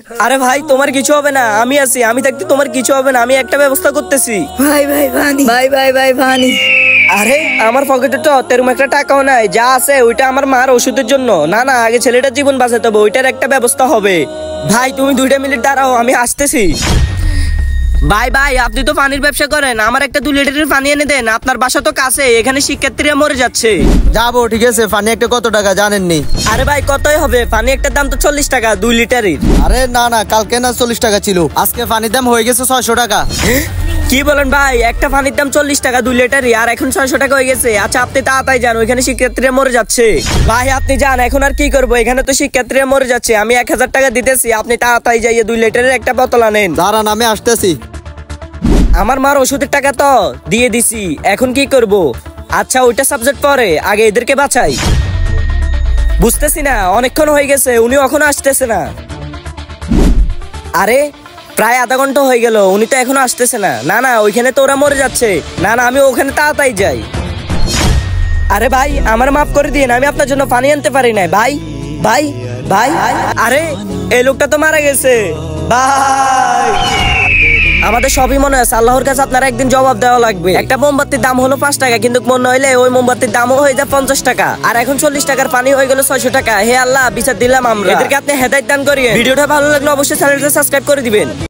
আরে ভাই তোমার কিছু হবে না, আমি আছি, আমি থাকতে তোমার কিছু হবে না, আমি একটা ব্যবস্থা করতেছি। ভাই ভাই পানি, ভাই ভাই ভাই পানি। আরে আমার পকেটে তো তেরম একটা টাকাও নাই, যা আছে ওইটা আমার মার ওষুধের জন্য। না না, আগে ছেলেটার জীবন বাঁচাতে হবে, ওইটার একটা ব্যবস্থা হবে। ভাই তুমি 2 মিনিট দাঁড়াও, আমি আসতেছি। ভাই ভাই আপনি তো পানির ব্যবসা করেন, আমার একটা 2 লিটারের পানি এনে দেন। আপনার বাসা তো কাছে, এখানে শিক্ষার্থীরা মরে যাচ্ছে। যাবো, ঠিক আছে। পানি একটা কত টাকা জানেননি? আরে ভাই কতই হবে, পানি একটার দাম তো 40 টাকা 2 লিটারের। আরে না না, কালকে না 40 টাকা ছিল, আজকে পানির দাম হয়ে গেছে 600 টাকা। কি বলেন ভাই, একটা পানির দাম 40 টাকা 2 লিটারই, আর এখন 600 টাকা হয়ে গেছে। আচ্ছা আপনি তাড়াতাড়ি যান, ওইখানে শিক্ষার্থীরা মরে যাচ্ছে। ভাই আপনি যান, এখন আর কি করবো, এখানে তো শিক্ষার্থীরা মরে যাচ্ছে। আমি 1000 টাকা দিতেছি, আপনি তাড়াতাড়ি যাইয়ে 2 লিটারের একটা বোতল আনেন। দাঁড়ান, আমি আসতেছি। আমার মার ওষুধের টাকা তো দিয়ে দিছি, এখন কি করব? আচ্ছা ওইটা সাবজেক্ট পরে, আগে এদেরকে বাঁচাই। বুঝতেছি না, অনেকক্ষণ হয়ে গেছে, উনি এখনো আসতেছে না। আরে প্রায় আধা ঘন্টা হয়ে গেল, উনি তো এখনো আসতেছে না। না না, ওইখানে তো ওরা মরে যাচ্ছে। না না, আমি ওখানে তাড়াতাড়ি যাই। আরে ভাই আমার মাফ করে দিন, আমি আপনার জন্য পানি আনতে পারি না। ভাই ভাই ভাই, আরে এই লোকটা তো মারা গেছে। ভাই আমাদের সবই মনে আছে, আল্লাহর কাছে আপনারা একদিন জবাব দেওয়া লাগবে। একটা মোমবাতির দাম হলো 5 টাকা, কিন্তু মনে হইলে ওই মোমবাতির দামও হয়ে যায় 50 টাকা, আর এখন 40 টাকার পানি হয়ে গেল 600 টাকা। হে আল্লাহ, বিচার দিলাম আমরা, এদেরকে আপনি হেদায়েত দান করিয়েন। ভিডিওটা ভালো লাগলে অবশ্যই চ্যানেলটা সাবস্ক্রাইব করে দিবেন।